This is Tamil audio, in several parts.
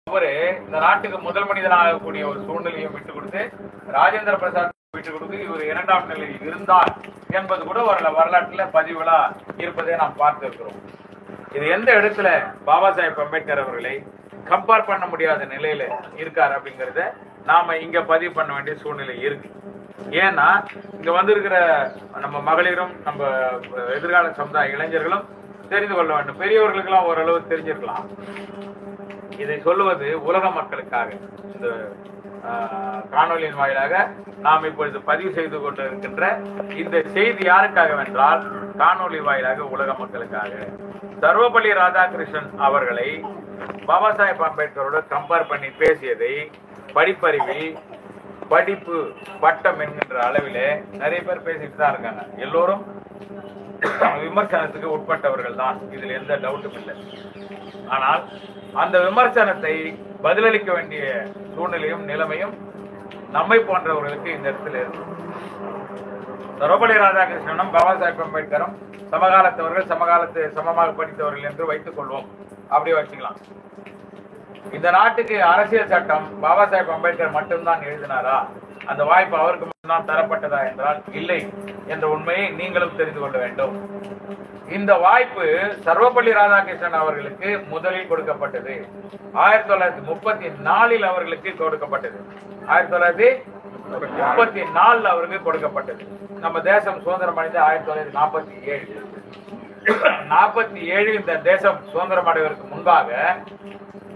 அவரு இந்த நாட்டுக்கு முதல் மனிதனாகக்கூடிய ஒரு சூழ்நிலையும் விட்டுக் கொடுத்து ராஜேந்திர பிரசாத் விட்டுக் கொடுத்து இவர் இரண்டாம் நிலையில் இருந்தார் என்பது கூட ஒரு வரலாற்றுல பதிவுகளா இருப்பதை நாம் பார்த்திருக்கிறோம். இது எந்த இடத்துல பாபா சாஹேப் அம்பேத்கர் அவர்களை கம்பேர் பண்ண முடியாத நிலையில இருக்காரு அப்படிங்கறத நாம இங்க பதிவு பண்ண வேண்டிய சூழ்நிலை இருக்கு. ஏன்னா இங்க வந்திருக்கிற நம்ம மகளிரும் நம்ம எதிர்கால சமுதாய இளைஞர்களும் தெரிந்து கொள்ள வேண்டும். பெரியவர்களுக்கு எல்லாம் ஓரளவு தெரிஞ்சிருக்கலாம். இதை சொல்லுவது உலக மக்களுக்காக இந்த காணொலியின் வாயிலாக நாம் இப்பொழுது பதிவு செய்து கொண்டிருக்கின்ற இந்த செய்தி யாருக்காக வென்றால் காணொலி வாயிலாக உலக மக்களுக்காக. சர்வப்பள்ளி ராதாகிருஷ்ணன் அவர்களை பாபா சாஹேப் அம்பேத்கரோட கம்பேர் பண்ணி பேசியதை படிப்பறிவில் படிப்பு பட்டம் என்கின்ற அளவிலே நிறைய பேர் பேசிட்டு தான் இருக்காங்க. எல்லோரும் விமர்சனத்துக்கு உட்பட்டவர்கள் தான், இதில் எந்த டவுட்டும் இல்லை. ஆனால் அந்த விமர்சனத்தை பதிலளிக்க வேண்டிய சூழ்நிலையும் நிலைமையும் நம்மை போன்றவர்களுக்கு இந்த இடத்துல இருக்கு. சர்வப்பள்ளி ராதாகிருஷ்ணனும் பாபா சாஹேப் அம்பேத்கரும் சமகாலத்தவர்கள், சமமாக படித்தவர்கள் என்று வைத்துக் கொள்வோம். அப்படியே வச்சுக்கலாம். இந்த நாட்டுக்கு அரசியல் சட்டம் பாபா சாஹேப் அம்பேத்கர் மட்டும்தான் எழுதினாரா? அந்த வாய்ப்பு அவருக்கு மட்டும்தான் தரப்பட்டதா என்றால் இல்லை என்ற உண்மையை நீங்களும் தெரிந்து கொள்ள வேண்டும். இந்த வாய்ப்பு சர்வப்பள்ளி ராதாகிருஷ்ணன் அவர்களுக்கு முதலில் கொடுக்கப்பட்டது. 1934 அவர்களுக்கு கொடுக்கப்பட்டது. 1934 அவருக்கு கொடுக்கப்பட்டது. நம்ம தேசம் சுதந்திரம் அடைந்த 1947. 47 இந்த தேசம் சுதந்திரம் அடைவதற்கு முன்பாக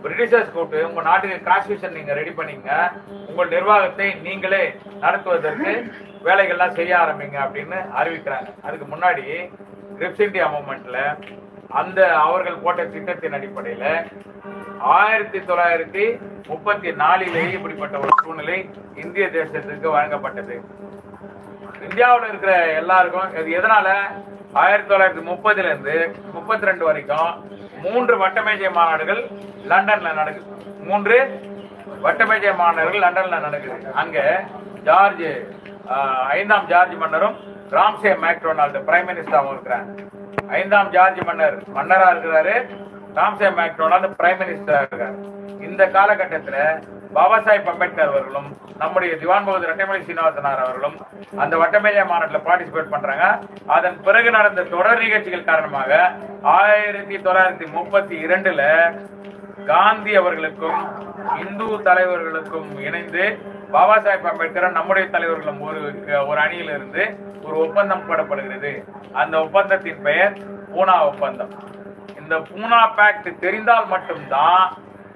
பிரிட்டிஷர்ஸ் கூட்டு உங்க நாட்டுக்கு கான்ஸ்டிடியூஷன் நீங்க ரெடி பண்ணீங்க, உங்கள் நிர்வாகத்தை நீங்களே நடத்துவதற்கு வேலைகள்லாம் செய்ய ஆரம்பிங்க அப்படின்னு அறிவிக்கிறாங்க. அதுக்கு முன்னாடி கிரிப்ஸ் இந்தியா மூவ்மெண்ட்ல அந்த அவர்கள் போட்ட திட்டத்தின் அடிப்படையில 1934 இப்படிப்பட்ட ஒரு சூழ்நிலை இந்திய தேசத்துக்கு வழங்கப்பட்டது. இந்தியாவில் இருக்கிற எல்லாருக்கும் இது எதனால 1930 இருந்து 32 வரைக்கும் 3 வட்டமேஜை மாநாடுகள் லண்டன்ல நடக்குது. 3 வட்டமேஜை மாநாடுகள் லண்டன்ல நடக்குது. அங்க ஜார்ஜ் 5ஆம் ஜார்ஜ் மன்னரும் ராம்சே மேக்டொனால்டு பிரைம் மினிஸ்டராகவும் இருக்கிறாங்க. 5ஆம் ஜார்ஜ் மன்னரா இருக்கிறாரு, ராம்சே மேக்டொனால்டு பிரைம் மினிஸ்டரா இருக்காரு. இந்த காலகட்டத்தில் பாபா சாஹேப் அம்பேத்கர் அவர்களும் நம்முடைய திவான் பகதூர் ரெட்டைமலை சீனிவாசனார் அவர்களும் அந்த வட்டமேஜை மாநாட்டில் பார்ட்டிசிபேட் பண்றாங்க. அதன் பிறகு நடந்த தொடர் நிகழ்ச்சிகள் காரணமாக 1932 காந்தி அவர்களுக்கும் இந்து தலைவர்களுக்கும் இணைந்து பாபா சாஹேப் அம்பேத்கர் நம்முடைய தலைவர்களும் ஒரு அணியில் இருந்து ஒரு ஒப்பந்தம் போடப்படுகிறது. அந்த ஒப்பந்தத்தின் பெயர் பூனா ஒப்பந்தம். இந்த பூனா பேக்ட் தெரிந்தால் மட்டும்தான்,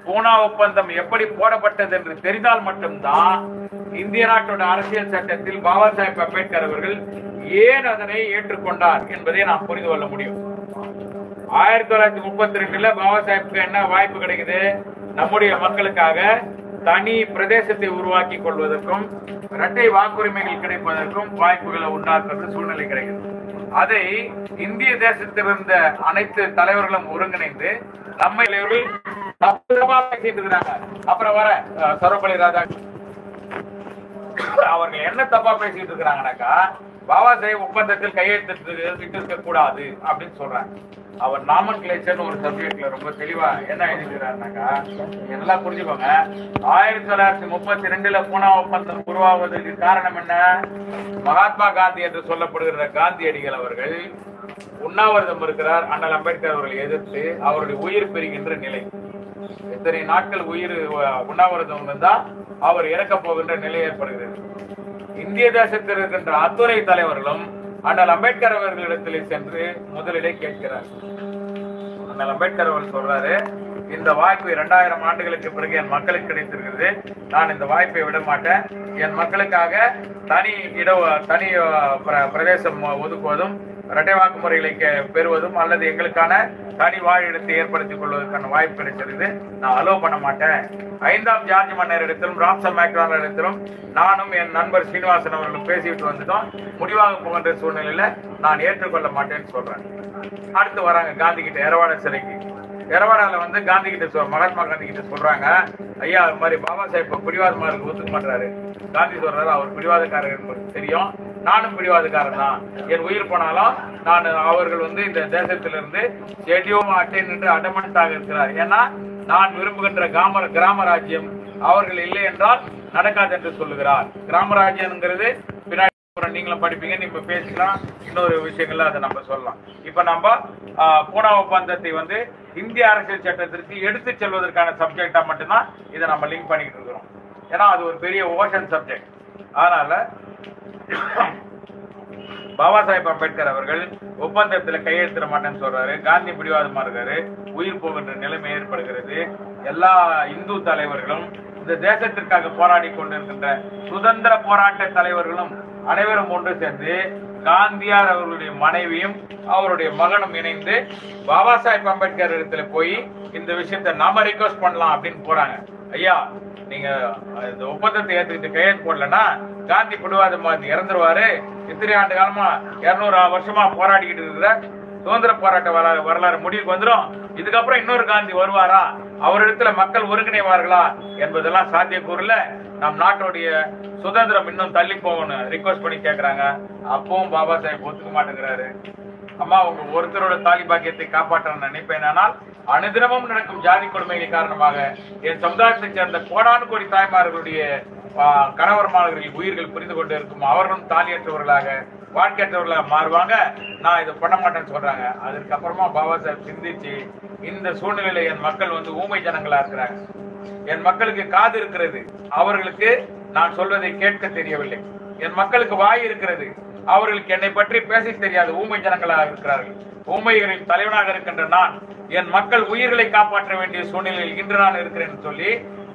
பூனா ஒப்பந்தம் எப்படி போடப்பட்டது என்று தெரிந்தால் மட்டும்தான் இந்திய நாட்டோட அரசியல் சட்டத்தில் பாபா சாஹேப் அம்பேத்கர் அவர்கள் ஏன் அதனை ஏற்றுக்கொண்டார் என்பதை நாம் புரிந்து கொள்ள முடியும். 1932 பாபா சாஹேப்க்கு என்ன வாய்ப்பு கிடைக்குது? நம்முடைய மக்களுக்காக தனி பிரதேசத்தை உருவாக்கி கொள்வதற்கும் இரட்டை வாக்குரிமைகள் கிடைப்பதற்கும் வாய்ப்புகளை உண்டாக்குற சூழ்நிலை கிடைக்குது. அதை இந்திய தேசத்தில் இருந்த அனைத்து தலைவர்களும் ஒருங்கிணைந்து நம்ம தப்பா பேசிட்டு இருக்கிறாங்க. அப்புறம் வர சர்வப்பள்ளி ராதாகிருஷ்ணன் அவர்கள் என்ன தப்பா பேசிட்டு இருக்கிறாங்கன்னாக்கா, பாபா சாஹேப் ஒப்பந்தத்தில் கையெழுத்திட்டு கூடாது அப்படின்னு சொல்றாங்க. அவர் நாமன்கிளேச்சர் ஒரு சப்ஜெக்ட்ல ரொம்ப தெளிவா என்ன எழுதிக்கிறாருனாக்கா, எல்லாம் புரிஞ்சுக்கோங்க. 1932 பூனா ஒப்பந்தம் உருவாவதற்கு காரணம் என்ன? மகாத்மா காந்தி என்று சொல்லப்படுகிற காந்தியடிகள் அவர்கள் உண்ணாவிரதம் இருக்கிறார். அண்ணல் அம்பேத்கர் அவர்களை எதிர்த்து அவருடைய உயிர் பெறுகின்ற நிலை. எத்தனை நாட்கள் உண்ணாவிரதம் இருந்தா அவர் இறக்க போகின்ற நிலை ஏற்படுகிறது. இந்திய தேசத்தில் இருக்கின்ற அத்துறை தலைவர்களும் அண்ணல் அம்பேத்கர் அவர்களிடத்தில் சென்று முதலிலே கேட்கிறார். அண்ணல் அம்பேத்கர் அவர்கள் சொல்றாரு, இந்த வாய்ப்பு 2000 ஆண்டுகளுக்கு பிறகு என் மக்களுக்கு கிடைத்திருக்கிறது. நான் இந்த வாய்ப்பை விட மாட்டேன். என் மக்களுக்காக தனி பிரதேசம் ஒதுக்குவதும் இரட்டை வாக்கு முறைகளை பெறுவதும் அல்லது எங்களுக்கான தனி வாழிடத்தை ஏற்படுத்திக் கொள்வதற்கான வாய்ப்பு கிடைச்சிருக்கு. நான் அலோவ் பண்ண மாட்டேன். 5ஆம் ஜார்ஜ் மன்னரிடத்திலும் ராம்சே மேக்டொனால்டிடத்திலும் நானும் என் நண்பர் சீனிவாசன் அவர்களும் பேசிவிட்டு வந்துட்டோம். முடிவாக போகின்ற சூழ்நிலையில நான் ஏற்றுக்கொள்ள மாட்டேன்னு சொல்றேன். அடுத்து வராங்க காந்தி கிட்ட, எரவாடா சிறைக்கு. எரவாடால காந்தி கிட்ட மகாத்மா காந்தி கிட்ட சொல்றாங்க, ஐயா இது மாதிரி பாபா சாஹேப் பிடிவாதமாருக்கு ஒத்துக்க மாட்டாரு. காந்தி சொல்றாரு, அவர் பிடிவாதக்காரர் என்பது தெரியும், நானும் பிடிவாதக்காரன் தான். என் உயிர் போனாலும் நான் அவர்கள் இந்த தேசத்திலிருந்து செடியோ மாட்டேன் என்று அடமண்டாக இருக்கிறார். ஏன்னா நான் விரும்புகின்ற கிராம ராஜ்யம் அவர்கள் இல்லை என்றால் நடக்காது என்று சொல்லுகிறார். கிராம ராஜ்யம்ங்கிறது பின்னாடி நீங்களும் படிப்பீங்க, நீங்க பேசிக்கலாம், இன்னொரு விஷயங்கள்ல அதை நம்ம சொல்லலாம். இப்ப நம்ம பூனா ஒப்பந்தத்தை வந்து இந்திய அரசியல் சட்டத்திற்கு எடுத்து செல்வதற்கான சப்ஜெக்டா மட்டும்தான் இதை நம்ம லிங்க் பண்ணிட்டு இருக்கிறோம். ஏன்னா அது ஒரு பெரிய ஓஷன் சப்ஜெக்ட். அதனால பாபா சாஹேப் அம்பேத்கர் அவர்கள் ஒப்பந்தத்துல கையெழுத்திட மாட்டேன்னு சொல்றாரு. காந்தி பிடிவாதமா இருக்காரு. உயிர் போகின்ற நிலைமை ஏற்படுகிறது. எல்லா இந்து தலைவர்களும் இந்த தேசத்திற்காக போராடி கொண்டிருக்கின்ற சுதந்திர போராட்ட தலைவர்களும் அனைவரும் ஒன்று சேர்ந்து காந்தியார் அவர்களுடைய மனைவியும் அவருடைய மகனும் இணைந்து பாபா சாஹேப் அம்பேத்கர் இடத்துல போய் இந்த விஷயத்தை நாம ரிக்வெஸ்ட் பண்ணலாம் அப்படின்னு போறாங்க. ஐயா, நீங்க இந்த ஒப்பந்தத்தை ஏத்துக்கிட்டு கையெழுத்து போடலன்னா காந்தி பிடிவாதமா இறந்துருவாரு. இத்தனை ஆண்டு காலமா 200 வருஷமா போராடிக்கிட்டு இருக்கிற சுதந்திர போராட்ட வரலாறு முடிவுக்கு வந்துடும். இதுக்கப்புறம் இன்னொரு காந்தி வருவாரா, அவரிடத்துல மக்கள் ஒருங்கிணைவார்களா என்பதெல்லாம் சாத்தியக்கூறுல. நம் நாட்டுடைய சுதந்திரம் இன்னும் தள்ளி போகணும் ரிக்வெஸ்ட் பண்ணி கேட்கிறாங்க. அப்பவும் பாபா சாஹேப் ஒத்துக்க மாட்டேங்கிறாரு. அம்மா, உங்க ஒருத்தரோட தாலி பாக்கியத்தை காப்பாற்ற நினைப்பேனால் அனுதினமும் நடக்கும் ஜாதி கொடுமைகள் காரணமாக என் சமுதாயத்தைச் சேர்ந்த கோடானு கோடி தாய்மார்களுடைய கணவர்மார்கள் உயிர்கள் புரிந்து கொண்டு இருக்கும். அவர்களும் தாலியற்றவர்களாக வாழ்க்கையற்றவர்களாக மாறுவாங்க. நான் இதை பண்ண மாட்டேன்னு சொல்றாங்க. அதுக்கப்புறமா பாபா சாஹேப் சிந்திச்சு, இந்த சூழ்நிலையில என் மக்கள் வந்து ஊமை ஜனங்களா இருக்கிறாங்க, என் மக்களுக்கு காது இருக்கிறது, அவர்களுக்கு நான் சொல்வதை கேட்க தெரியவில்லை, என் மக்களுக்கு வாய் இருக்கிறது, அவர்களுக்கு என்னை பற்றி பேச தெரியாது, ஊமை ஜனங்களாக இருக்கிறார்கள். ஊமைகளின் தலைவனாக இருக்கின்ற நான் என் மக்கள் உயிர்களை காப்பாற்ற வேண்டிய சூழ்நிலையில் இன்று நான் இருக்கிறேன் சொல்லி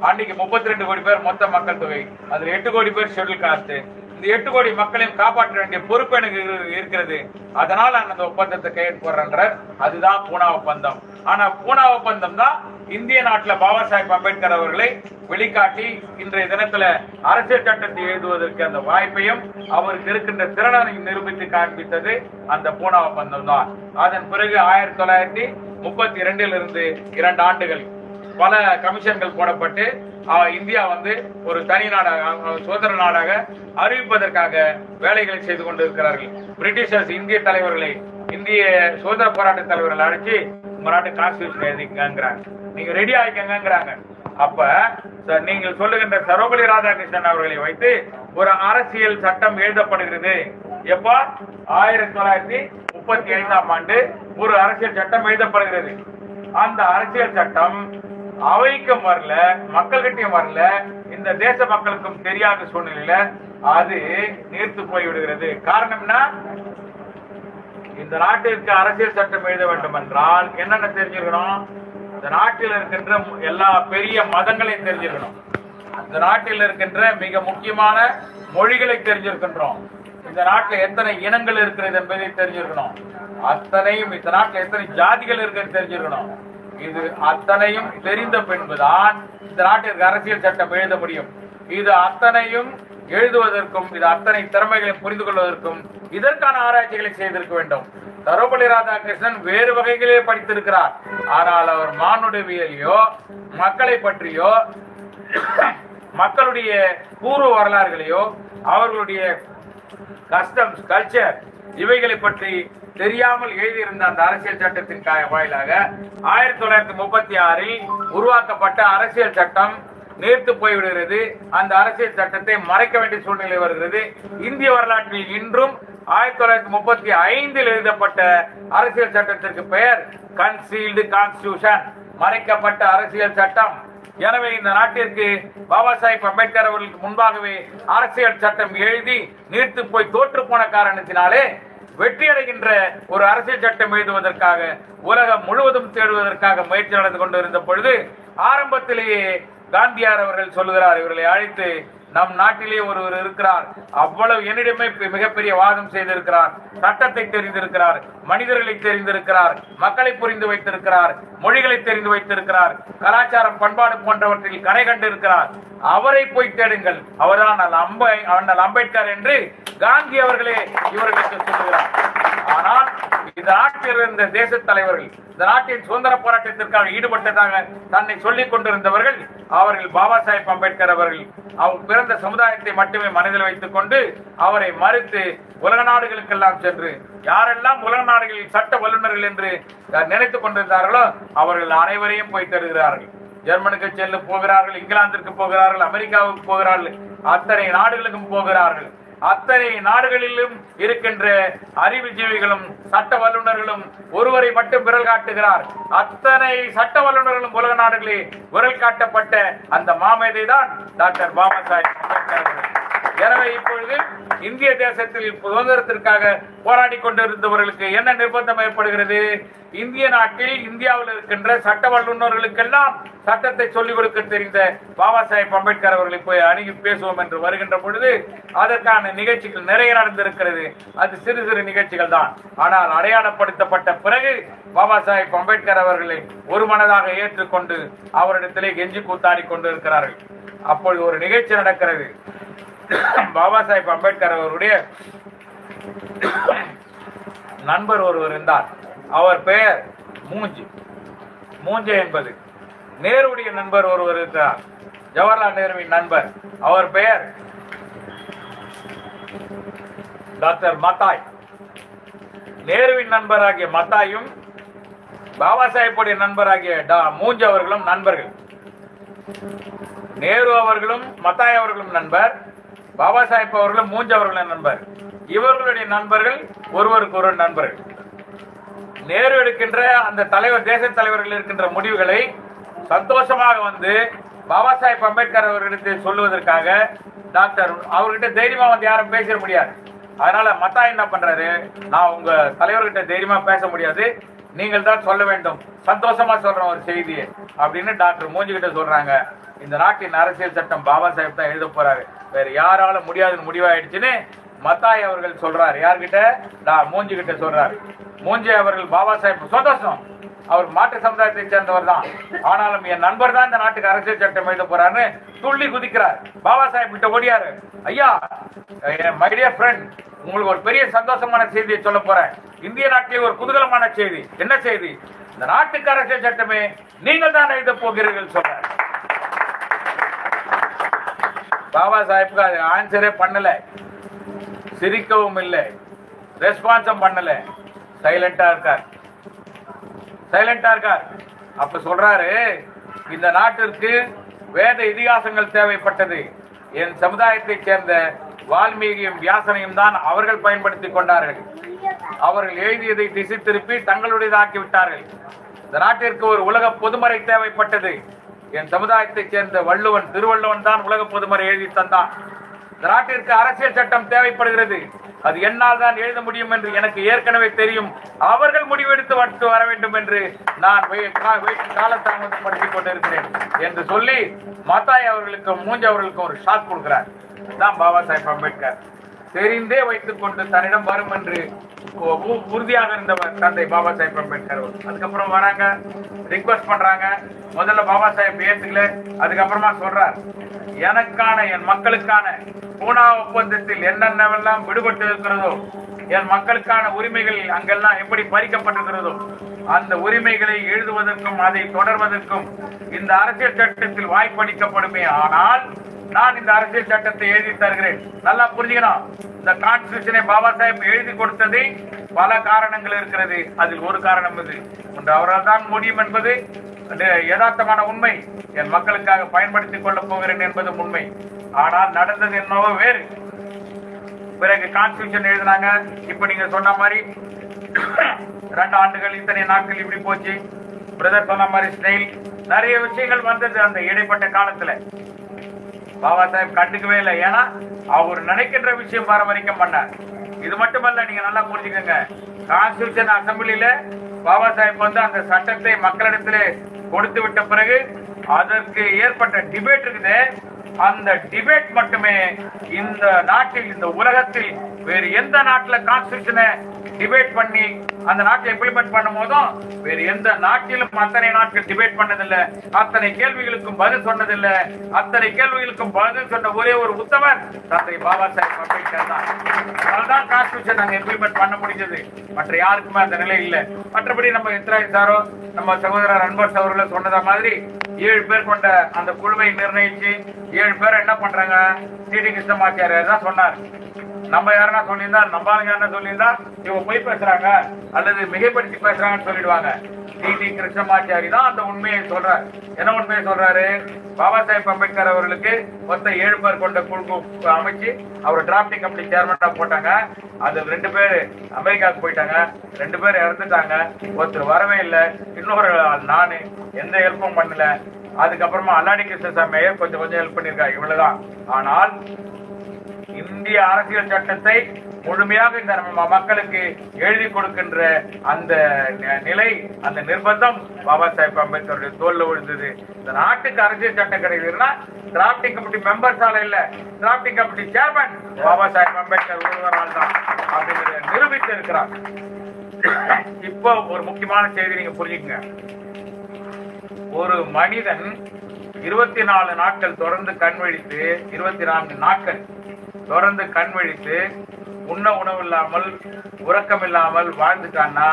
அன்னைக்கு 32 கோடி பேர் மொத்த மக்கள் தொகை, அதுல 8 கோடி பேர் ஷெட்யூல் காஸ்ட். இந்த 8 கோடி மக்களையும் காப்பாற்ற வேண்டிய பொறுப்பு எனக்கு இருக்கிறது. அதனால நான் அந்த ஒப்பந்தத்தை கையெழுத்து போடுறேன். அதுதான் பூனா ஒப்பந்தம். ஆனா பூனா ஒப்பந்தம் தான் இந்திய நாட்டில் பாபா சாஹேப் அம்பேத்கர் அவர்களை வெளிக்காட்டி இன்றைய தினத்துல அரசியல் சட்டத்தை எழுதுவதற்கு அந்த வாய்ப்பையும் அவருக்கு இருக்கின்ற திறனையும் நிரூபித்து காண்பித்தது அந்த பூனா ஒப்பந்தம் தான். அதன் பிறகு 1932 இருந்து 2 ஆண்டுகள் பல கமிஷன்கள் போடப்பட்டு இந்தியா வந்து ஒரு தனி நாடாக சுதந்திர நாடாக அறிவிப்பதற்காக வேலைகளை செய்து கொண்டிருக்கிறார்கள். பிரிட்டிஷர்ஸ் இந்திய தலைவர்களை, இந்திய சுதந்திர போராட்ட தலைவர்களை அழைச்சி உங்க நாட்டு கான்ஸ்டிடியூஷன் எழுதிக்கங்கிறாங்க, நீங்க ரெடி ஆகிக்கங்கிறாங்க. அப்ப நீங்கள் சொல்லுகின்ற சர்வபள்ளி ராதாகிருஷ்ணன் அவர்களை வைத்து ஒரு அரசியல் சட்டம் எழுதப்படுகிறது. எப்ப 1935ஆம் ஆண்டு ஒரு அரசியல் சட்டம் எழுதப்படுகிறது. அந்த அரசியல் சட்டம் அவைக்கும் வரல, மக்கள்கிட்டையும் வரல, இந்த தேச மக்களுக்கும் தெரியாத சூழ்நிலையில அது நீர்த்து போய்விடுகிறது. காரணம்னா, இந்த நாட்டிற்கு அரசியல் சட்டம் எழுத வேண்டும் என்றால் என்னென்ன தெரிஞ்சிருக்கணும்? இந்த நாட்டில் இருக்கின்ற எல்லா பெரிய மதங்களையும் தெரிஞ்சிருக்கணும். இந்த நாட்டில் இருக்கின்ற மிக முக்கியமான மொழிகளை தெரிஞ்சிருக்கின்றோம். இந்த நாட்டில் எத்தனை இனங்கள் இருக்கிறது என்பதை தெரிஞ்சிருக்கணும். அத்தனையும் இந்த நாட்டில் எத்தனை ஜாதிகள் இருக்கிறது தெரிஞ்சிருக்கணும். இது அத்தனையும் தெரிந்த பின்புதான் இந்த நாட்டிற்கு அரசியல் சட்டம் எழுத முடியும். இது அத்தனையும் எழுதுவதற்கும் இது அத்தனை திறமைகளை புரிந்து கொள்வதற்கும் இதற்கான ஆராய்ச்சிகளை செய்திருக்க வேண்டும். சர்வபள்ளி ராதாகிருஷ்ணன் வேறு வகைகளே படித்திருக்கிறார். ஆனால் அவர் மானுடவியலையோ மக்களை பற்றியோ மக்களுடைய பூர்வ வரலாறுகளையோ அவர்களுடைய கஸ்டம்ஸ் கல்ச்சர் இவைகளை பற்றி தெரியாமல் எழுதியிருந்த அந்த அரசியல் சட்டத்தின் வாயிலாக 1936 உருவாக்கப்பட்ட அரசியல் சட்டம் நீர்த்து போய்விடுகிறது. அந்த அரசியல் சட்டத்தை மறைக்க வேண்டிய சூழ்நிலை வருகிறது. இந்திய வரலாற்றில் இன்றும் 1935 எழுதப்பட்ட அரசியல் சட்டத்திற்கு பெயர் கன்சீல்டு கான்ஸ்டிடியூஷன், மறைக்கப்பட்ட அரசியல் சட்டம். எனவே இந்த நாட்டிற்கு பாபா சாஹேப் அம்பேத்கர் அவர்களுக்கு முன்பாகவே அரசியல் சட்டம் எழுதி நீர்த்து போய் தோற்று போன காரணத்தினாலே வெற்றி அடைகின்ற ஒரு அரசியல் சட்டம் எழுதுவதற்காக உலகம் முழுவதும் தேடுவதற்காக முயற்சி நடந்து கொண்டிருந்த பொழுது ஆரம்பத்திலேயே காந்தியார் அவர்கள் சொல்லுகிறார், இவர்களை அழைத்து நம் நாட்டிலே ஒருவர் இருக்கிறார், அவ்வளவு என்னிடமே மிகப்பெரிய வாதம் செய்திருக்கிறார், சட்டத்தை தெரிந்திருக்கிறார், மனிதர்களை தெரிந்திருக்கிறார், மக்களை புரிந்து வைத்திருக்கிறார், மொழிகளை தெரிந்து வைத்திருக்கிறார், கலாச்சாரம் பண்பாடு போன்றவற்றில் கரை கண்டிருக்கிறார், அவரை போய் தேடுங்கள், அவர்தான் அண்ணல் அம்பேத்கர் என்று காந்தி அவர்களே இவர்களுக்கு சொல்லுகிறார். ஆனால் இந்த நாட்டில் இருந்த தேச தலைவர்கள், இந்த நாட்டின் சுதந்திர போராட்டத்திற்காக ஈடுபட்டதாக தன்னை சொல்லிக் கொண்டிருந்தவர்கள் அவர்கள் பாபா சாஹேப் அம்பேத்கர் அவர்கள் அவர் பிறந்த சமுதாயத்தை மட்டுமே மனதில் வைத்துக் கொண்டு அவரை மறுத்து உலக நாடுகளுக்கெல்லாம் சென்று யாரெல்லாம் உலக நாடுகளில் சட்ட வல்லுநர்கள் என்று நினைத்துக் கொண்டிருந்தார்களோ அவர்கள் அனைவரையும் போய் தருகிறார்கள். ஜெர்மனுக்கு செல்ல போகிறார்கள், இங்கிலாந்திற்கு போகிறார்கள், அமெரிக்காவுக்கு போகிறார்கள், அத்தனை நாடுகளுக்கும் போகிறார்கள். அத்தனை நாடுகளிலும் இருக்கின்ற அறிவுஜீவிகளும் சட்ட வல்லுநர்களும் ஒருவரை மட்டும் விரல் காட்டுகிறார். அத்தனை சட்ட வல்லுநர்களும் உலக நாடுகளில் விரல் காட்டப்பட்ட அந்த மாமேதை தான் டாக்டர் பாபா சாஹேப் அம்பேத்கர். எனவே இப்பொழுது இந்திய தேசத்தில் சுதந்திரத்திற்காக போராடி கொண்டிருந்தவர்களுக்கு என்ன நிர்பந்தம் ஏற்படுகிறது? இந்திய நாட்டில் இந்தியாவில் இருக்கின்ற சட்ட வல்லுநர்களுக்கெல்லாம் சட்டத்தை சொல்லிக் கொடுக்க தெரிந்த பாபா சாஹேப் அம்பேத்கர் அவர்களை போய் அணுகி பேசுவோம் என்று வருகின்ற பொழுது அதற்கான நிகழ்ச்சிகள் நிறைய நடந்திருக்கிறது. அது சிறு சிறு நிகழ்ச்சிகள் தான். ஆனால் அடையாளப்படுத்தப்பட்ட பிறகு பாபா சாஹேப் அம்பேத்கர் அவர்களை ஒரு மனதாக ஏற்றுக்கொண்டு அவரிடத்திலே கெஞ்சி கூத்தாடி கொண்டிருக்கிறார்கள். அப்பொழுது ஒரு நிகழ்ச்சி நடக்கிறது. பாபா சாஹேப் அம்பேத்கர் அவருடைய நண்பர் ஒருவர் இருந்தார். அவர் பெயர் மூஞ்சே என்பது. நேருடைய நண்பர் ஒருவர் இருக்கிறார், ஜவஹர்லால் நேருவின் நண்பர். அவர் பெயர் டாக்டர் மத்தாய். நேருவின் நண்பராகிய மத்தாயும் பாபா சாஹேப்புடைய நண்பராகிய மூஞ்ச அவர்களும் நண்பர்கள். நேரு அவர்களும் மத்தாய் அவர்களும் நண்பர், பாபா சாஹேப் அவர்களும் மூஞ்ச அவர்களும் நண்பர். இவர்களுடைய நண்பர்கள் ஒருவருக்கு ஒரு நண்பர்கள். நேரு எடுக்கின்ற அந்த தலைவர், தேச தலைவர்கள் இருக்கின்ற முடிவுகளை சந்தோஷமாக வந்து பாபா சாஹேப் அம்பேத்கர் அவர்களிடத்தில் சொல்லுவதற்காக டாக்டர் அவர்கிட்ட தைரியமா வந்து யாரும் பேச முடியாது. அதனால மத்தாய் என்ன பண்றாரு, நான் உங்க தலைவர்கிட்ட தைரியமா பேச முடியாது, நீங்கள் தான் சொல்ல வேண்டும், சந்தோஷமா சொல்றேன் ஒரு செய்தியை அப்படின்னு டாக்டர் மூஞ்சி கிட்ட சொல்றாங்க. இந்த நாட்டின் அரசியல் சட்டம் பாபா சாஹேப் தான் எழுத போறாரு, வேற யாரால முடியாதுன்னு முடிவாயிடுச்சுன்னு மத்தாய் அவர்கள் சொல்றாரு. யார்கிட்ட? மூஞ்சி கிட்ட சொல்றாரு. மூஞ்சி அவர்கள் பாபா சாஹேப் சந்தோஷம், அவர் மாற்று சமுதாயத்தை சேர்ந்தவர் தான், ஆனாலும் என் நண்பர் தான் இந்த நாட்டுக்கு அரசியல் சட்டம் எழுத போறாருன்னு துள்ளி குதிக்கிறார். பாபா சாஹேப் கிட்ட ஓடியாரு, ஐயா மை டியர் ஃப்ரெண்ட், உங்களுக்கு ஒரு பெரிய சந்தோஷமான செய்தியை சொல்ல போறேன். இந்திய நாட்டிலே ஒரு குதூகலமான செய்தி. என்ன செய்தி? இந்த நாட்டுக்கு அரசியல் சட்டமே நீங்கள் தான் எழுத போகிறீர்கள் சொல்றார். பாபா சாஹேப்க்கு அது ஆன்சரே பண்ணல, சிரிக்கவும் இல்லை, ரெஸ்பான்ஸும் பண்ணல, சைலண்டா இருக்கார். அப்ப சொல்றாரு, இந்த நாட்டிற்கு வேத இதிகாசங்கள் தேவைப்பட்டது. என் சமுதாயத்தை சேர்ந்த வால்மீகியும் வியாசனையும் தான் அவர்கள் பயன்படுத்திக் கொண்டார்கள். அவர்கள் எழுதியதை திசை திருப்பி தங்களுடையதாக்கி விட்டார்கள். இந்த நாட்டிற்கு ஒரு உலக பொதுமறை தேவைப்பட்டது. என் சமுதாயத்தை சேர்ந்த வள்ளுவன், திருவள்ளுவன் தான் உலக பொதுமறை எழுதி தந்தான். இந்த நாட்டிற்கு அரசியல் சட்டம் தேவைப்படுகிறது. அது என்னால் தான் எழுத முடியும் என்று எனக்கு ஏற்கனவே தெரியும். அவர்கள் முடிவெடுத்து வர வேண்டும் என்று நான் காலதாமதப்படுத்திக் கொண்டிருக்கிறேன் என்று சொல்லி மத்தாய் அவர்களுக்கும் மூஞ்ச அவர்களுக்கும் ஒரு ஷாக் கொடுக்கிறார். தான் பாபா சாஹேப் அம்பேத்கர் தெரிந்தே வைத்துக் கொண்டு தன்னிடம் வரும் என்று உறுதியாக இருந்தவர் தந்தை பாபா சாஹேப் அம்பேத்கர். அதுக்கப்புறம் வராங்க, ரிக்வெஸ்ட் பண்றாங்க. முதல்ல பாபா சாஹேப் ஏத்துக்கல, அதுக்கப்புறமா சொல்றார், எனக்கான என் மக்களுக்கான பூனா ஒப்பந்தத்தில் என்னென்னவெல்லாம் விடுபட்டு இருக்கிறதோ, என் மக்களுக்கான உரிமைகள் அங்கெல்லாம் எப்படி பறிக்கப்பட்டிருக்கிறதோ அந்த உரிமைகளை எழுதுவதற்கும் அதை தொடர்வதற்கும் இந்த அரசியல் சட்டத்தில் வாய்ப்பளிக்கப்படுமே. ஆனால் நான் இந்த அரசியல் சட்டத்தை எழுதி தருகிறேன். நல்லா புரிஞ்சுக்கணும், இந்த கான்ஸ்டிடியூஷனை பாபா சாஹேப் எழுதி கொடுத்தது பல காரணங்கள் இருக்கிறது. அதில் ஒரு காரணம் இது ஒன்று, அவரால் தான் முடியும் என்பது யதார்த்தமான உண்மை. என் மக்களுக்காக பயன்படுத்திக் கொள்ளப் போகிறேன் என்பது உண்மை. ஆனால் நடந்தது என்னவோ வேறு. பிறகு கான்ஸ்டிடியூஷன் எழுதினாங்க. இப்ப நீங்க சொன்ன மாதிரி 2 ஆண்டுகள் இத்தனை நாட்கள் இப்படி போச்சு. பிரதர் சொன்ன மாதிரி ஸ்டைல் நிறைய விஷயங்கள் வந்தது அந்த இடைப்பட்ட காலத்துல. பாபா சாஹேப் கண்டுக்கவே இல்லை. ஏன்னா அவர் நினைக்கின்ற விஷயம் பாரம்பரியம் பண்ணார். இது மட்டுமல்ல, நீங்க நல்லா புரிஞ்சுக்கோங்க, கான்ஸ்டிடியூஷன் அசம்பிளியில பாபா சாஹேப் வந்து அந்த சட்டத்தை மக்களிடத்திலே கொடுத்து விட்ட பிறகு அதற்கு ஏற்பட்ட டிபேட் இருக்குது. அந்த டிபேட் மட்டுமே இந்த நாட்டில், இந்த உலகத்தில் வேறு எந்த நாட்டில் கான்ஸ்டிடியூஷனை டிபேட் பண்ணி அந்த நாட்டை இம்ப்ளிமெண்ட் பண்ணும் போதும் வேறு எந்த நாட்டிலும் அத்தனை நாட்கள் டிபேட் பண்ணதில்லை, அத்தனை கேள்விகளுக்கும் பதில் சொன்னதில்லை. அத்தனை கேள்விகளுக்கும் பதில் சொன்ன ஒரே ஒரு உத்தமர் தந்தை பாபா சாஹேப் அம்பேத்கர் தான். அதனால்தான் கான்ஸ்டிடியூஷன் நாங்கள் இம்ப்ளிமெண்ட் பண்ண முடிஞ்சது. மற்ற யாருக்குமே அந்த நிலை இல்லை. மற்றபடி நம்ம இத்ராய் சாரோ நம்ம சகோதரர் அன்பர் அவர்கள் சொன்னத மாதிரி 7 பேர் கொண்ட அந்த குழுவை நிர்ணயிச்சு 7 பேர் என்ன பண்றாங்க? டிடி கிருஷ்ணமாச்சாரியார் தான் சொன்னார். நம்ம யாருன்னா சொல்லியிருந்தா, நம்ம ஆளுங்க என்ன சொல்லியிருந்தா, இவங்க போய் பேசுறாங்க அல்லது மிகைப்படுத்தி பேசுறாங்கன்னு சொல்லிடுவாங்க. டிடி கிருஷ்ணமாச்சாரி தான் அந்த உண்மையை சொல்றாரு. என்ன உண்மையை சொல்றாரு? பாபா சாஹேப் அம்பேத்கர் அவர்களுக்கு மொத்தம் 7 பேர் கொண்ட குழு அமைச்சு அவர் டிராப்டிங் கமிட்டி சேர்மனா போட்டாங்க. அது 2 பேர் அமெரிக்காவுக்கு போயிட்டாங்க, 2 பேர் இறந்துட்டாங்க, ஒருத்தர் வரவே இல்லை, இன்னொரு நானு எந்த ஹெல்ப்பும் பண்ணல. அதுக்கப்புறமா அல்லாடி கிருஷ்ணசாமி கொஞ்சம் ஹெல்ப் பண்ணிருக்காரு, இவ்வளவுதான். ஆனால் இந்திய அரசியல் சட்டத்தை முழுமையாக இந்த மக்களுக்கு எழுதி கொடுக்கின்ற அந்த நிலை, அந்த நிர்பந்தம் பாபா சாஹேப் அம்பேத்கருடைய தோல்ல விழுந்தது. இந்த நாட்டுக்கு அரசியல் சட்டம் கிடைக்குதுன்னா டிராப்டிங் கமிட்டி மெம்பர்ஸால இல்ல, drafting committee chairman Baba Saheb Ambedkar ஒருவரால் தான் அப்படிங்கிறத நிரூபித்து இருக்கிறார். இப்போ ஒரு முக்கியமான செய்தி நீங்க புரிஞ்சுக்கங்க. ஒரு மனிதன் 24 நாட்கள் தொடர்ந்து கண் விழித்து, 24 நாட்கள் தொடர்ந்து கண் விழித்து உண்ண உணவு இல்லாமல் உறக்கம் இல்லாமல் வாழ்ந்துட்டான்னா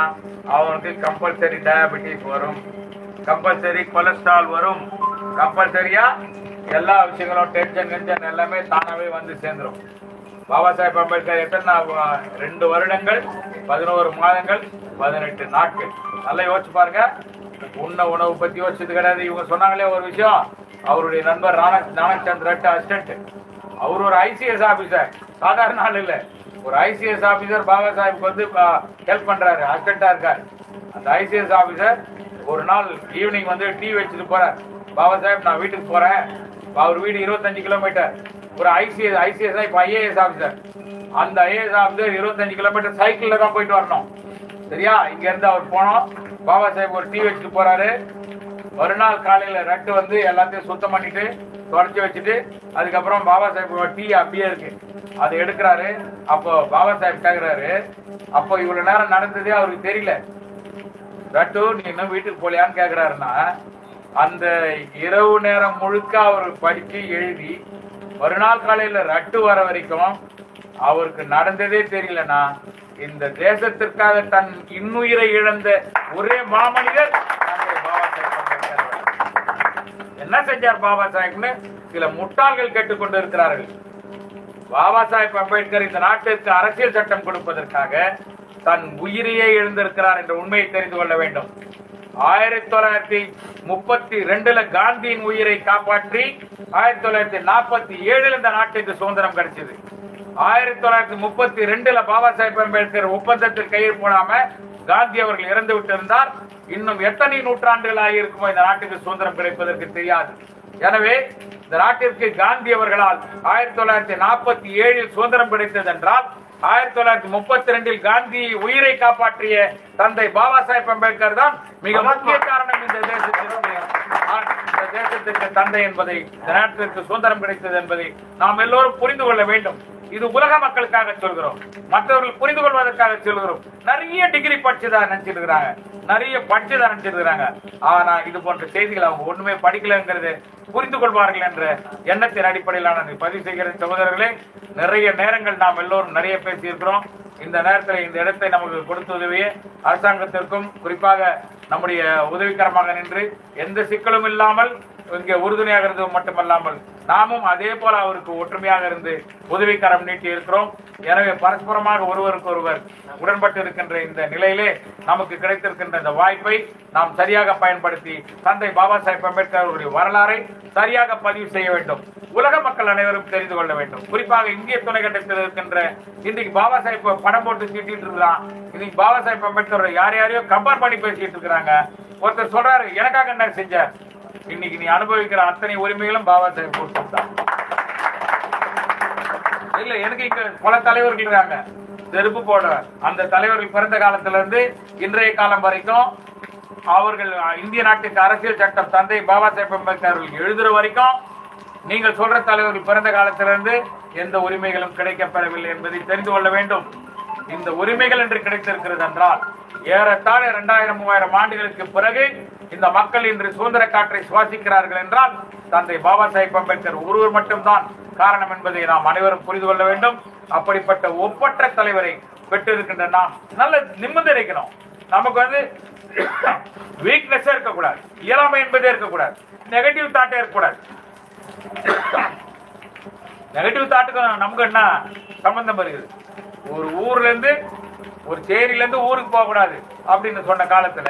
அவனுக்கு கம்பல்சரி டயபெட்டிஸ் வரும், கம்பல்சரி கொலஸ்ட்ரால் வரும், கம்பல்சரியா எல்லா விஷயங்களும் டென்ஷன் எல்லாமே தானாவே வந்து சேர்ந்துடும். பாபா சாஹேப் அம்பேத்கர் எத்தனை 2 வருடங்கள் 11 மாதங்கள் 18 நாட்கள். நல்லா யோசிச்சு பாருங்க. உண்ண உணவு பத்தி யோசிச்சது கிடையாது. இவங்க சொன்னாங்களே ஒரு விஷயம், அவருடைய நண்பர் நானக் ரெட்டி அசிஸ்டன்ட், அவர் ஒரு ஐசிஎஸ் ஆபீசர், சாதாரண ஆள் இல்ல, ஒரு ஐசிஎஸ் ஆபீசர் பாபா சாஹேப் வந்து ஹெல்ப் பண்றாரு, அசிஸ்டண்டா இருக்காரு. அந்த ஐசிஎஸ் ஆபீசர் ஒரு நாள் ஈவினிங் வந்து டீ வச்சுட்டு போறார். பாபா சாஹேப் நான் வீட்டுக்கு போறேன். அவர் வீடு 25 கிலோமீட்டர். ஒரு ஐசிஎஸ் இப்ப ஐஏஎஸ் ஆபீசர், அந்த ஐஏஎஸ் ஆபீசர் 25 கிலோமீட்டர் சைக்கிள்ல தான் போயிட்டு வரணும். சரியா? இங்க இருந்து அவர் போனோம். பாபா சாஹேப் ஒரு டீ வச்சுட்டு போறாரு. மறுநாள் காலையில ரெட்டு வந்து எல்லாத்தையும் சுத்தம் பண்ணிட்டு தொடச்சி வச்சுட்டு, அதுக்கப்புறம் பாபா சாஹேப் டீ அப்படியே இருக்கு, அதை எடுக்கிறாரு. அப்போ பாபா சாஹேப் கேக்குறாரு, அப்போ இவ்வளவு நேரம் நடந்ததே அவருக்கு தெரியல, ரட்டு நீ இன்னும் வீட்டுக்கு போலியான்னு கேக்குறாருன்னா, அந்த இரவு நேரம் முழுக்க அவர் படிச்சு எழுதி மறுநாள் காலையில ரட்டு வர வரைக்கும் அவருக்கு நடந்ததே தெரியலன்னா, இந்த தேசத்திற்காக தன் இன்னுயிரை இழந்த ஒரே மாமனிதர் பாபா சாஹேப் அம்பேத்கர். என்ன செஞ்சார் பாபா சாஹேப்னு சில முட்டாள்கள் கேட்டுக்கொண்டு இருக்கிறார்கள். பாபா சாஹேப் அம்பேத்கர் இந்த நாட்டிற்கு அரசியல் சட்டம் கொடுப்பதற்காக தன் உயிரையே இழந்திருக்கிறார் என்ற உண்மையை தெரிந்து கொள்ள வேண்டும். 1932 காந்தியின் உயிரை காப்பாற்றி 1947 இந்த நாட்டுக்கு சுதந்திரம் கிடைச்சது. 1932 பாபா சாஹேப் அம்பேத்கர் ஒப்பந்தத்தில் கையெழுத்து போடாம காந்தி அவர்கள் இறந்து விட்டிருந்தார், இன்னும் எத்தனை நூற்றாண்டுகள் ஆகியிருக்குமோ இந்த நாட்டுக்கு சுதந்திரம் கிடைப்பதற்கு தெரியாது. எனவே இந்த நாட்டிற்கு காந்தி அவர்களால் 1947 சுதந்திரம் கிடைத்தது என்றால் 1932 காந்தி உயிரை காப்பாற்றிய தந்தை பாபா சாஹேப் அம்பேத்கர் தான் மிக முக்கிய காரணம். இந்த தேசத்திற்கு தந்தை என்பதை, இந்த நாட்டிற்கு சுதந்திரம் கிடைத்தது என்பதை நாம் எல்லோரும் புரிந்து கொள்ள வேண்டும். இது உலக மக்களுக்காக சொல்கிறோம், மற்றவர்கள் புரிந்து கொள்வதற்காக சொல்கிறோம். நிறைய டிகிரி படிச்சுதான் நினைச்சிட்டு இருக்கிறாங்க, நிறைய படிச்சுதான் நினைச்சிட்டு இருக்கிறாங்க. ஆனா இது போன்ற செய்திகள் அவங்க ஒண்ணுமே படிக்கலங்கிறது புரிந்து கொள்வார்கள் என்ற எண்ணத்தின் அடிப்படையில் நான் பதிவு செய்கிற சகோதரர்களே, நிறைய நேரங்கள் நாம் எல்லோரும் நிறைய பேசி இருக்கிறோம். இந்த நேரத்தில் இந்த இடத்தை நமக்கு கொடுத்து உதவிய அரசாங்கத்திற்கும், குறிப்பாக நம்முடைய உதவிகரமாக நின்று எந்த சிக்கலும் இல்லாமல் இங்கே உறுதுணையாக இருந்தது மட்டுமல்லாமல் நாமும் அதே போல அவருக்கு ஒற்றுமையாக இருந்து உதவிக்கரம் நீட்டி இருக்கிறோம். எனவே பரஸ்பரமாக ஒருவருக்கு ஒருவர் உடன்பட்டு இருக்கின்ற இந்த நிலையிலே நமக்கு கிடைத்திருக்கின்ற இந்த வாய்ப்பை நாம் சரியாக பயன்படுத்தி தந்தை பாபா சாஹேப் அம்பேத்கர் அவருடைய வரலாறை சரியாக பதிவு செய்ய வேண்டும். உலக மக்கள் அனைவரும் தெரிந்து கொள்ள வேண்டும். குறிப்பாக இந்திய துணைக்கண்டத்தில் இருக்கின்ற இன்றைக்கு பாபா சாஹேப் படம் போட்டு சீட்டிட்டு இருக்கான். இன்னைக்கு பாபா சாஹேப் அம்பேத்கர் யார் யாரையோ கம்பேர் பண்ணி பேசிட்டு இருக்கிறாங்க. ஒருத்தர் சொல்றாரு, எனக்காக என்ன செஞ்சார்? இன்னைக்கு நீ அனுபவிக்கிற அத்தனை உரிமைகளும் பாபா சாஹேப் கொடுத்துட்டான். இல்ல, எனக்கு இங்க பல தலைவர்கள் இருக்காங்க, செருப்பு போட அந்த தலைவர்கள் பிறந்த காலத்துல இருந்து இன்றைய காலம் வரைக்கும் அவர்கள் இந்திய நாட்டுக்கு அரசியல் சட்டம் தந்தை பாபா சாஹேப் அம்பேத்கர் எழுதுற வரைக்கும் நீங்கள் சொல்ற தலைவர்கள் பிறந்த காலத்திலிருந்து எந்த உரிமைகளும் கிடைக்கப்பெறவில்லை என்பதை தெரிந்து கொள்ள வேண்டும். இந்த உரிமைகள் என்று கிடைத்திருக்கிறது என்றால் ஏறத்தாழ 2000-3000 ஆண்டுகளுக்கு பிறகு இந்த மக்கள் இன்று சுதந்திர காற்றை சுவாசிக்கிறார்கள் என்றால் தந்தை பாபா சாஹேப் அம்பேத்கர் ஒருவர் மட்டும்தான் காரணம் என்பதை நாம் அனைவரும் புரிந்து கொள்ள வேண்டும். அப்படிப்பட்ட ஒப்பற்ற தலைவரை பெற்றிருக்கின்ற நாம் நல்ல நிம்மதி இருக்கணும். நமக்கு வந்து வீக்னஸ் இருக்கக்கூடாது, இயலாமை என்பதே இருக்கக்கூடாது, நெகட்டிவ் தாட்டே இருக்கக்கூடாது. நெகட்டிவ் தாட்டுக்கும் நமக்கு என்ன சம்பந்தம் இருக்குது? ஒரு ஊர்ல இருந்து ஒரு சேரியில இருந்து ஊருக்கு போக கூடாது அப்படின்னு சொன்ன காலத்துல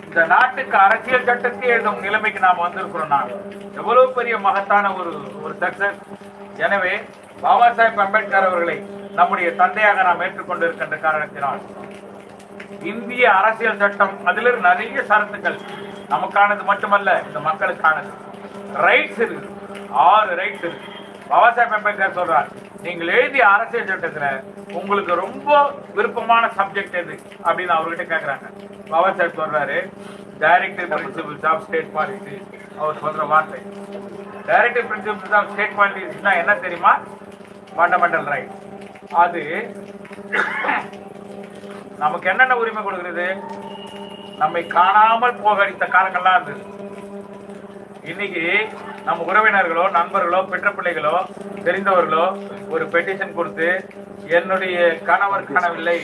இந்த நாட்டுக்கு அரசியல் சட்டத்தை எழுதும் நிலைமைக்கு நாம வந்திருக்கிறோம். நாங்க எவ்வளவு பெரிய மகத்தான ஒரு சக்சஸ். எனவே பாபா சாஹேப் அம்பேத்கர் அவர்களை நம்முடைய தந்தையாக நாம் ஏற்றுக்கொண்டு இருக்கின்ற காரணத்தினால் இந்திய அரசியல் சட்டம் அதில் நிறைய சரத்துக்கள் நமக்கானது மட்டுமல்ல, இந்த மக்களுக்கானது. ரைட்ஸ் இருக்கு, 6 ரைட்ஸ் இருக்கு. பாபா சாஹேப் அம்பேத்கர் சொல்றார், நீங்கள் எழுதிய அரசியல் சட்டத்துல உங்களுக்கு ரொம்ப விருப்பமான சப்ஜெக்ட் எது அப்படின்னு அவர்கிட்ட கேட்கிறாங்க. பாபா சாஹேப் சொல்றாரு, directive principles of state policy. அவர் சொல்ற வார்த்தை டைரக்டிவ் பிரின்சிபிள்ஸ் ஆஃப் ஸ்டேட் பாலிசினா என்ன தெரியுமா? Fundamental right. அது நமக்கு என்னென்ன உரிமை கொடுக்கிறது? நம்மை காணாமல் போகடித்த காலங்கள்லாம் இருந்தது. இன்னைக்கு நம்ம உறவினர்களோ நண்பர்களோ பெற்ற பிள்ளைகளோ தெரிந்தவர்களோ ஒரு பெட்டிஷன் கொடுத்து என்னுடைய கணவர் காணவில்லை,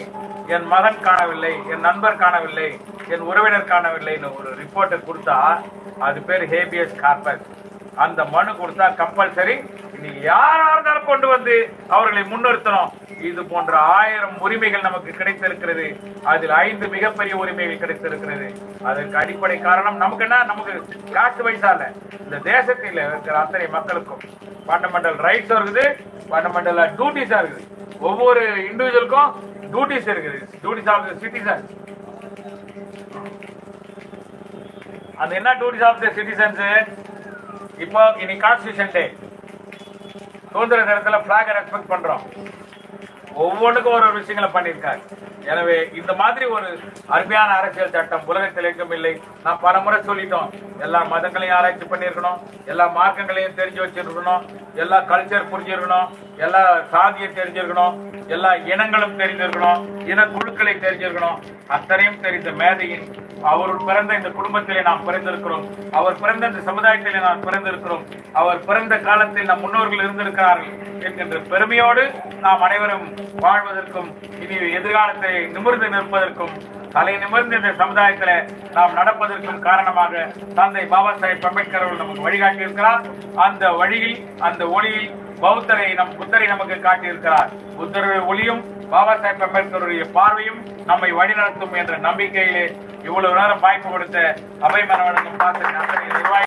என் மகன் காணவில்லை, என் நண்பர் காணவில்லை, என் உறவினர் காணவில்லைன்னு ஒரு ரிப்போர்ட்டை கொடுத்தா அது பேர் ஹேபியஸ் கார்பஸ். அந்த மனு கொடுத்தா கம்பல்சரி இன்னைக்கு யாரா இருந்தாலும் கொண்டு வந்து அவர்களை முன்னிறுத்தணும். இது போன்ற 1000 உரிமைகள் நமக்கு கிடைத்திருக்கிறது. அதில் 5 மிகப்பெரிய உரிமைகள் கிடைத்திருக்கிறது. அதற்கு அடிப்படை காரணம் நமக்கு என்ன? நமக்கு காசு பைசா இல்ல, இந்த தேசத்தில் இருக்கிற அத்தனை மக்களுக்கும் ஃபண்டமெண்டல் ரைட்ஸ் இருக்குது, ஃபண்டமெண்டல் டியூட்டிஸா இருக்குது. ஒவ்வொரு இண்டிவிஜுவலுக்கும் டியூட்டிஸ் இருக்குது, டியூட்டிஸ் ஆஃப் தி சிட்டிசன். அது என்ன டியூட்டிஸ் ஆஃப் தி சிட்டிசன்ஸ்? இப்போ இன்னைக்கு கான்ஸ்டிடியூஷன் டே, சுதந்திர தினத்துல பிளாக் ரெஸ்பெக்ட் பண்றோம். ஒவ்வொன்றுக்கும் ஒரு விஷயங்களை பண்ணியிருக்காரு. எனவே இந்த மாதிரி ஒரு அருமையான அரசியல் சட்டம் உலகத்தில் எங்கும் இல்லை. நான் பல முறை சொல்லிட்டோம், எல்லா மதங்களையும் ஆராய்ச்சி பண்ணியிருக்கணும், எல்லா மார்க்கங்களையும் தெரிஞ்சு வச்சிருக்கணும், எல்லா கல்ச்சர் புரிஞ்சிருக்கணும், எல்லா சாதியை தெரிஞ்சிருக்கணும், எல்லா இனங்களும் தெரிஞ்சிருக்கணும், இன குழுக்களை தெரிஞ்சிருக்கணும். அத்தனையும் தெரிந்த மேதையின் அவர் பிறந்த இந்த குடும்பத்திலே நாம் பிறந்திருக்கிறோம், அவர் பிறந்த இந்த சமுதாயத்திலே நாம் பிறந்திருக்கிறோம், அவர் பிறந்த காலத்தில் நம் முன்னோர்கள் இருந்திருக்கிறார்கள் என்கின்ற பெருமையோடு நாம் அனைவரும் வாழ்வதற்கும் இனி எதிர்காலத்தை நிமிர்ந்து நிற்பதற்கும் தலை நிமிர்ந்து இந்த சமுதாயத்தில் நாம் நடப்பதற்கும் காரணமாக தந்தை பாபா சாஹேப் அம்பேத்கர் அவர்கள் நமக்கு வழிகாட்டி இருக்கிறார். அந்த வழியில் அந்த ஒளியில் புத்தரை நமக்கு காட்டியிருக்கிறார். புத்தருடைய ஒளியும் பாபா சாஹேப் அம்பேத்கருடைய பார்வையும் நம்மை வழிநடத்தும் என்ற நம்பிக்கையிலே இவ்வளவு நேரம் வாய்ப்பு கொடுத்த அபய் மனவழங்கும்